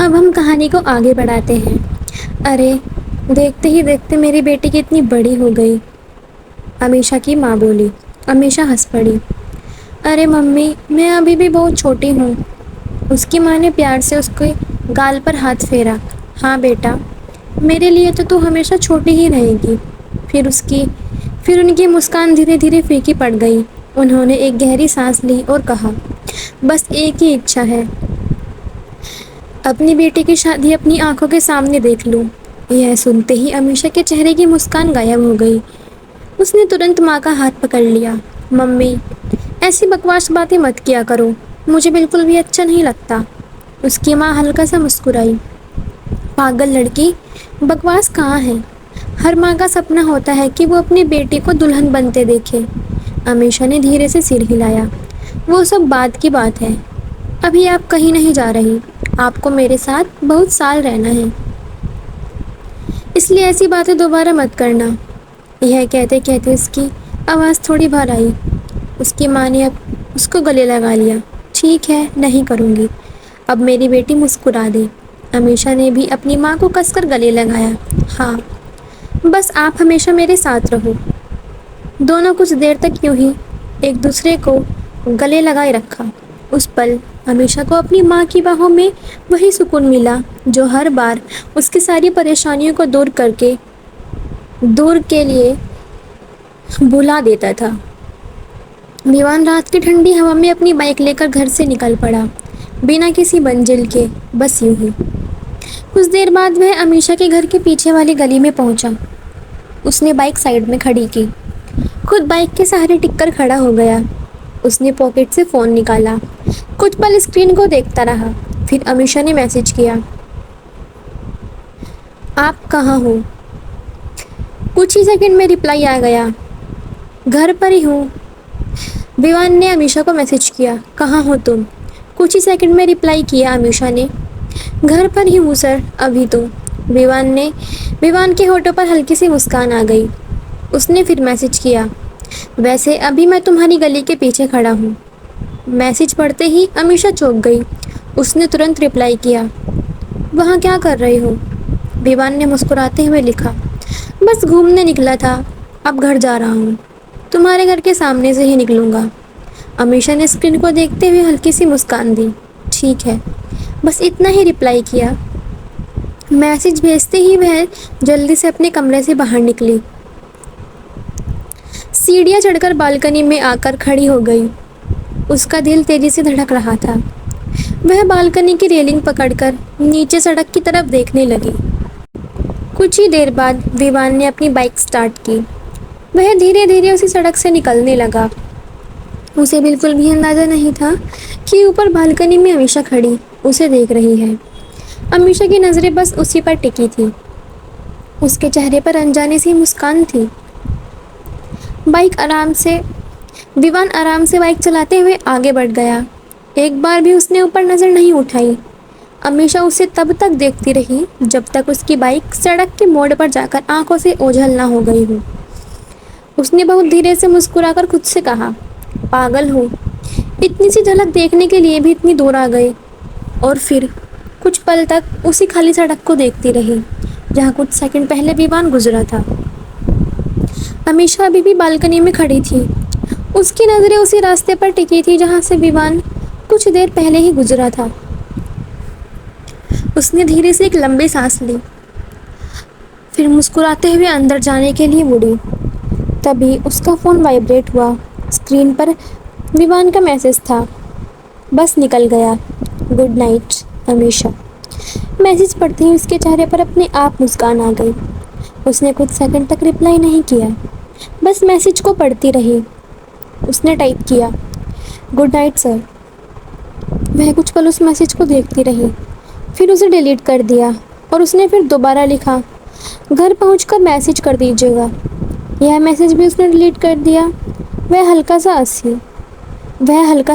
اب ہم کہانی کو آگے بڑھاتے ہیں۔ ارے دیکھتے ہی دیکھتے میری بیٹی کتنی بڑی ہو گئی، امیشا کی ماں بولی۔ امیشا ہنس پڑی۔ ارے ممی، میں ابھی بھی بہت چھوٹی ہوں۔ اس کی ماں نے پیار سے اس کے گال پر ہاتھ پھیرا۔ ہاں بیٹا، میرے لیے تو تو ہمیشہ چھوٹی ہی رہے گی۔ پھر ان کی مسکان دھیرے دھیرے پھیکی پڑ گئی۔ انہوں نے ایک گہری سانس لی اور کہا، بس ایک ہی اچھا ہے، اپنی بیٹی کی شادی اپنی آنکھوں کے سامنے دیکھ لوں۔ یہ سنتے ہی امیشا کے چہرے کی مسکان غائب ہو گئی۔ اس نے ترنت ماں کا ہاتھ پکڑ لیا۔ ممی، ایسی بکواس باتیں مت کیا کرو، مجھے بالکل بھی اچھا نہیں لگتا۔ اس کی ماں ہلکا سا مسکرائی۔ پاگل لڑکی، بکواس کہاں ہے؟ ہر ماں کا سپنا ہوتا ہے کہ وہ اپنی بیٹی کو دلہن بنتے دیکھے۔ امیشا نے دھیرے سے سر ہلایا۔ وہ سب بعد کی بات ہے، ابھی آپ کہیں نہیں جا رہی، آپ کو میرے ساتھ بہت سال رہنا ہے، اس لیے ایسی باتیں دوبارہ مت کرنا۔ یہ کہتے کہتے اس کی آواز تھوڑی باہر آئی۔ اس کی ماں نے اب اس کو گلے لگا لیا۔ ٹھیک ہے، نہیں کروں گی، اب میری بیٹی مسکرا دے۔ امیشا نے بھی اپنی ماں کو کس کر گلے لگایا۔ ہاں، بس آپ ہمیشہ میرے ساتھ رہو۔ دونوں کچھ دیر تک یوں ہی ایک دوسرے کو گلے لگائے رکھا۔ اس پل امیشا کو اپنی ماں کی باہوں میں وہی سکون ملا جو ہر بار اس کی ساری پریشانیوں کو دور کے لیے بھلا دیتا تھا۔ ویوان رات کی ٹھنڈی ہوا میں اپنی بائک لے کر گھر سے نکل پڑا، بنا کسی منزل کے، بس یوں ہی۔ کچھ دیر بعد وہ امیشا کے گھر کے پیچھے والی گلی میں پہنچا۔ اس نے بائک سائیڈ میں کھڑی کی، خود بائک کے سہارے ٹک کر کھڑا ہو گیا۔ اس نے پاکٹ سے فون نکالا، کچھ پل اسکرین کو دیکھتا رہا، پھر امیشا نے میسج کیا، آپ کہاں ہو؟ کچھ ہی سیکنڈ میں رپلائی آ گیا، گھر پر ہی ہوں۔ ویوان نے امیشا کو میسج کیا، کہاں ہو تم؟ کچھ ہی سیکنڈ میں رپلائی کیا امیشا نے، گھر پر ہی ہوں سر، ابھی تو۔ ویوان کے ہونٹوں پر ہلکی سی مسکان آ گئی۔ اس نے پھر میسج کیا، ویسے ابھی میں تمہاری گلی کے پیچھے کھڑا ہوں۔ میسج پڑھتے ہی امیشا چونک گئی۔ اس نے ترنت رپلائی کیا، وہاں کیا کر رہے ہو؟ ویوان نے مسکراتے ہوئے لکھا، بس گھومنے نکلا تھا، اب گھر جا رہا ہوں، تمہارے گھر کے سامنے سے ہی نکلوں گا۔ امیشا نے اسکرین کو دیکھتے ہوئے ہلکی سی مسکان دی۔ ٹھیک ہے، بس اتنا ہی رپلائی کیا۔ میسج بھیجتے ہی وہ جلدی سے اپنے کمرے سے باہر نکلی، سیڑھیاں چڑھ کر بالکنی میں آ کر کھڑی ہو گئی۔ اس کا دل تیزی سے دھڑک رہا تھا۔ وہ بالکنی کی ریلنگ پکڑ کر نیچے سڑک کی طرف دیکھنے لگی۔ کچھ ہی دیر بعد ویوان نے اپنی بائک سٹارٹ کی۔ وہ دھیرے دھیرے اسی سڑک سے نکلنے لگا۔ اسے بالکل بھی اندازہ نہیں تھا کہ اوپر بالکنی میں امیشا کھڑی اسے دیکھ رہی ہے۔ امیشا کی نظریں بس اسی پر ٹکی تھی۔ اس کے چہرے پر انجانی سی مسکان تھی۔ ویوان آرام سے بائک چلاتے ہوئے آگے بڑھ گیا۔ ایک بار بھی اس نے اوپر نظر نہیں اٹھائی۔ امیشا اسے تب تک دیکھتی رہی جب تک اس کی بائک سڑک کے موڑ پر جا کر آنکھوں سے اوجھل نہ ہو گئی ہو۔ اس نے بہت دھیرے سے مسکرا کر خود سے کہا، پاگل ہو، اتنی سی جھلک دیکھنے کے لیے بھی اتنی دور آ گئے۔ اور پھر کچھ پل تک اسی خالی سڑک کو دیکھتی رہی جہاں کچھ سیکنڈ پہلے ویوان گزرا تھا۔ امیشا ابھی بھی بالکنی میں کھڑی تھی۔ اس کی نظریں اسی راستے پر ٹکی تھی جہاں سے ویوان کچھ دیر پہلے ہی گزرا تھا۔ اس نے دھیرے سے ایک لمبی سانس لی، پھر مسکراتے ہوئے اندر جانے کے لیے مڑی۔ تبھی اس کا فون وائبریٹ ہوا۔ اسکرین پر ویوان کا میسج تھا، بس نکل گیا، گڈ نائٹ امیشا۔ میسج پڑھتے ہی اس کے چہرے پر اپنے آپ مسکان آ گئی۔ اس نے کچھ سیکنڈ تک رپلائی نہیں کیا، بس میسج کو پڑھتی رہی۔ اس نے ٹائپ کیا، گڈ نائٹ سر۔ وہ کچھ پل اس میسج کو دیکھتی رہی، پھر اسے ڈیلیٹ کر دیا اور اس نے پھر دوبارہ لکھا، گھر پہنچ کر میسج کر دیجیے گا۔ یہ میسج بھی اس نے ڈیلیٹ کر دیا۔ وہ ہلکا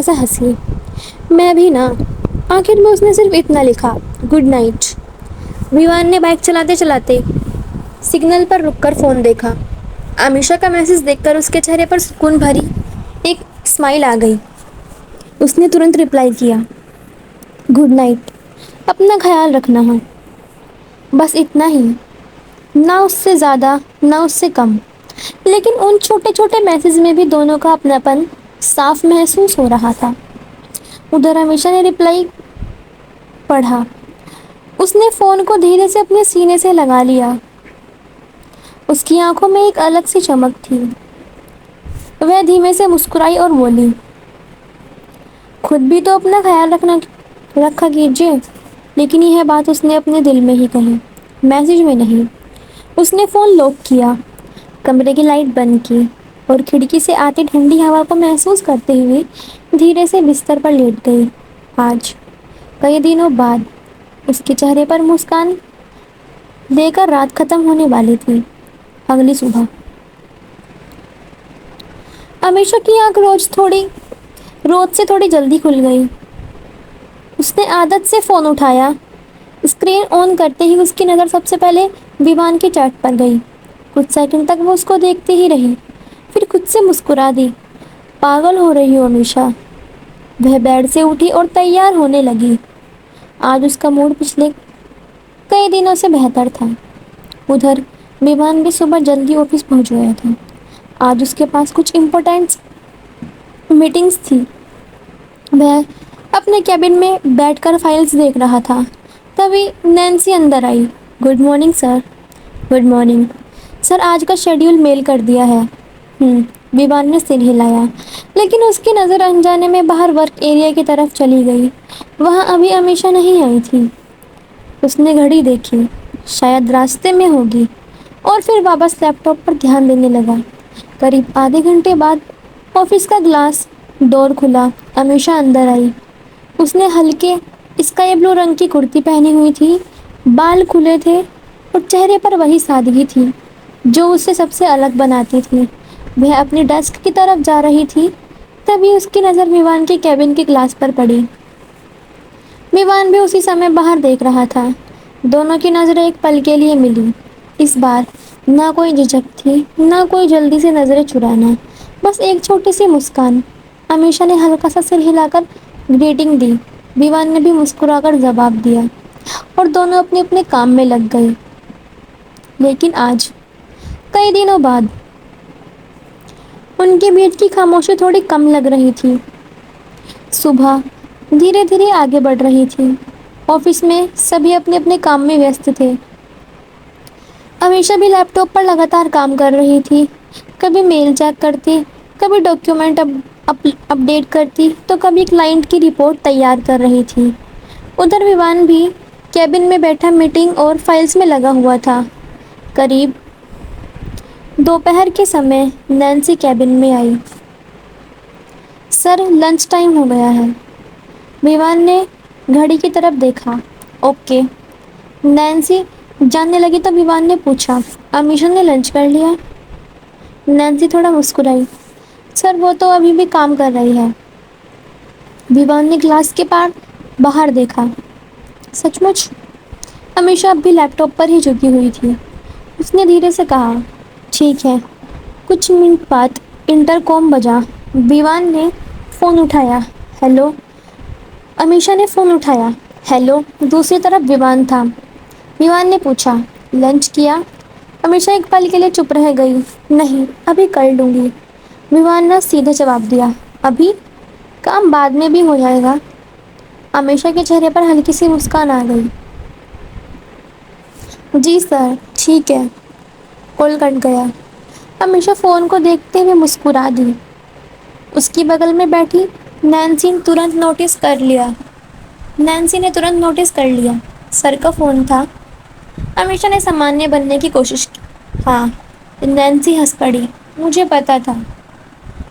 سا ہنسی، میں بھی نا۔ آخر میں اس نے صرف اتنا لکھا، گڈ نائٹ۔ ویوان نے بائک چلاتے چلاتے سگنل پر رک کر فون دیکھا۔ امیشا کا میسج دیکھ کر اس کے چہرے پر سکون بھری ایک اسمائل آ گئی۔ اس نے ترنت رپلائی کیا، گڈ نائٹ۔ اپنا خیال رکھنا ہے، بس اتنا ہی، نہ اس سے زیادہ نہ اس سے کم۔ لیکن ان چھوٹے چھوٹے میسج میں بھی دونوں کا اپناپن صاف محسوس ہو رہا تھا۔ ادھر ہمیشہ نے رپلائی پڑھا۔ اس نے فون کو دھیرے سے اپنے سینے سے لگا لیا۔ اس کی آنکھوں میں ایک الگ سی چمک تھی۔ وہ دھیمے سے مسکرائی اور بولی، خود بھی تو اپنا خیال رکھا کیجیے۔ لیکن یہ بات اس نے اپنے دل میں ہی کہی، میسج میں نہیں۔ اس نے فون لاک کیا، کمرے کی لائٹ بند کی اور کھڑکی سے آتی ٹھنڈی ہوا کو محسوس کرتے ہوئے دھیرے سے بستر پر لیٹ گئی۔ آج کئی دنوں بعد اس کے چہرے پر مسکان لے کر رات ختم ہونے والی تھی۔ اگلی صبح امیشہ کی آنکھ روز سے تھوڑی جلدی کھل گئی۔ اس نے عادت سے فون اٹھایا۔ اسکرین آن کرتے ہی اس کی نظر سب سے پہلے ویوان کے چیٹ پر گئی۔ کچھ سیکنڈ تک وہ اس کو دیکھتی ہی رہی، پھر خود سے مسکرا دی۔ پاگل ہو رہی ہو امیشہ۔ وہ بیڈ سے اٹھی اور تیار ہونے لگی۔ آج اس کا موڈ پچھلے کئی دنوں سے بہتر تھا۔ ادھر ویوان بھی صبح جلدی آفس پہنچ گیا تھا۔ آج اس کے پاس کچھ امپورٹنٹ میٹنگز تھی۔ وہ اپنے کیبن میں بیٹھ کر فائلز دیکھ رہا تھا، تبھی نینسی اندر آئی۔ Good morning sir. Good morning sir, آج کا شیڈیول میل کر دیا ہے۔ ویوان نے سر ہلایا، لیکن اس کی نظر انجانے میں باہر ورک ایریا کی طرف چلی گئی۔ وہاں ابھی امیشہ نہیں آئی تھی۔ اس نے گھڑی دیکھی، شاید راستے میں ہوگی، اور پھر واپس لیپ ٹاپ پر دھیان دینے لگا۔ قریب آدھے گھنٹے بعد آفس کا گلاس ڈور کھلا۔ امیشہ اندر آئی۔ اس نے ہلکے اسکائی بلو رنگ کی کرتی پہنی ہوئی تھی، بال کھلے تھے اور چہرے پر وہی سادگی تھی جو اسے سب سے الگ بناتی تھی۔ وہ اپنی ڈیسک کی طرف جا رہی تھی، تبھی اس کی نظر ویوان کے کیبن کے گلاس پر پڑی۔ ویوان بھی اسی سمے باہر دیکھ رہا تھا۔ دونوں کی نظریں ایک پل کے لیے ملی۔ اس بار نہ کوئی جھجک تھی، نہ کوئی جلدی سے نظریں چرانا، بس ایک چھوٹی سی مسکان۔ امیشہ نے ہلکا سا سر ہلا کر گریٹنگ دی۔ ویوان نے بھی مسکرا کر جواب دیا اور دونوں اپنے اپنے کام میں لگ گئے۔ لیکن آج کئی دنوں بعد ان کے بیچ کی خاموشی تھوڑی کم لگ رہی تھی۔ صبح دھیرے دھیرے آگے بڑھ رہی تھی۔ آفس میں سبھی اپنے اپنے کام میں ویست تھے۔ امیشہ بھی لیپ ٹاپ پر لگاتار کام کر رہی تھی۔ کبھی میل چیک کرتی، کبھی ڈاکیومنٹ اپڈیٹ کرتی، تو کبھی کلائنٹ کی رپورٹ تیار کر رہی تھی۔ ادھر ویوان بھی کیبن میں بیٹھا میٹنگ اور فائلز میں لگا ہوا تھا۔ قریب دوپہر کے سمے نینسی کیبن میں آئی۔ سر، لنچ ٹائم ہو گیا ہے۔ ویوان نے گھڑی کی طرف دیکھا۔ اوکے۔ نینسی جاننے لگی تو ویوان نے پوچھا، امیشہ نے لنچ کر لیا؟ نینسی تھوڑا مسکرائی۔ سر، وہ تو ابھی بھی کام کر رہی ہے۔ ویوان نے گلاس کے پار باہر دیکھا۔ سچ مچ؟ امیشہ اب بھی لیپ ٹاپ پر ہی جھکی ہوئی تھی۔ اس نے دھیرے سے کہا، ٹھیک ہے۔ کچھ منٹ بعد انٹر کام بجا۔ ویوان نے فون اٹھایا۔ ہیلو۔ امیشہ نے فون اٹھایا۔ ہیلو۔ دوسری طرف ویوان تھا۔ ویوان نے پوچھا، لنچ کیا؟ امیشہ ایک پل کے لیے چپ رہ گئی۔ نہیں، ابھی کر لوں گی۔ ویوان نے سیدھے جواب دیا۔ ابھی؟ کام بعد میں بھی ہو جائے گا۔ امیشہ کے چہرے پر ہلکی سی مسکان آ گئی۔ جی سر، ٹھیک ہے۔ کال کٹ گیا۔ امیشہ فون کو دیکھتے ہوئے مسکرا دی۔ اس کی بغل میں بیٹھی نینسی نے ترنت نوٹس کر لیا۔ سر کا فون تھا۔ امیشہ نے سامانیہ بننے کی کوشش کی۔ ہاں۔ نینسی ہنس پڑی۔ مجھے پتا تھا۔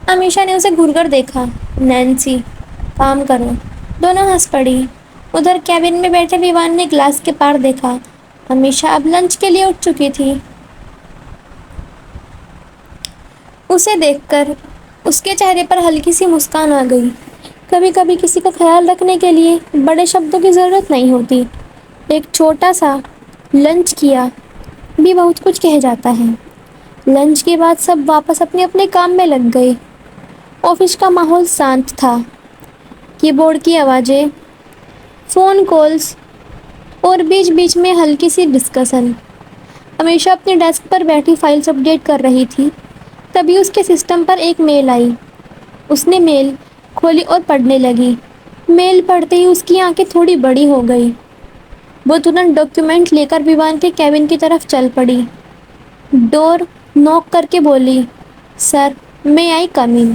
امیشہ نے اسے گھور کر دیکھا۔ نینسی، کام کرو۔ دونوں ہنس پڑی۔ ادھر کیبن میں بیٹھے ویوان نے گلاس کے پار دیکھا۔ امیشہ اب لنچ کے لیے اٹھ چکی تھی۔ اسے دیکھ کر اس کے چہرے پر ہلکی سی مسکان آ گئی۔ کبھی کبھی کسی کا خیال رکھنے کے لیے بڑے شبدوں کی ضرورت نہیں ہوتی۔ ایک چھوٹا سا لنچ کیا بھی بہت کچھ کہہ جاتا ہے۔ لنچ کے بعد سب واپس اپنے اپنے کام میں لگ گئے۔ آفس کا ماحول شانت تھا۔ کی بورڈ کی آوازیں، فون کالز اور بیچ بیچ میں ہلکی سی ڈسکشن۔ امیشا اپنے ڈیسک پر بیٹھی فائلز اپڈیٹ کر رہی تھی، تبھی اس کے سسٹم پر ایک میل آئی۔ اس نے میل کھولی اور پڑھنے لگی۔ میل پڑھتے ہی اس کی آنکھیں تھوڑی بڑی ہو گئی۔ وہ ترنت ڈاکیومنٹ لے کر ویوان کے کیبن کی طرف چل پڑی۔ ڈور نوک کر کے بولی، "سر، may I come in?"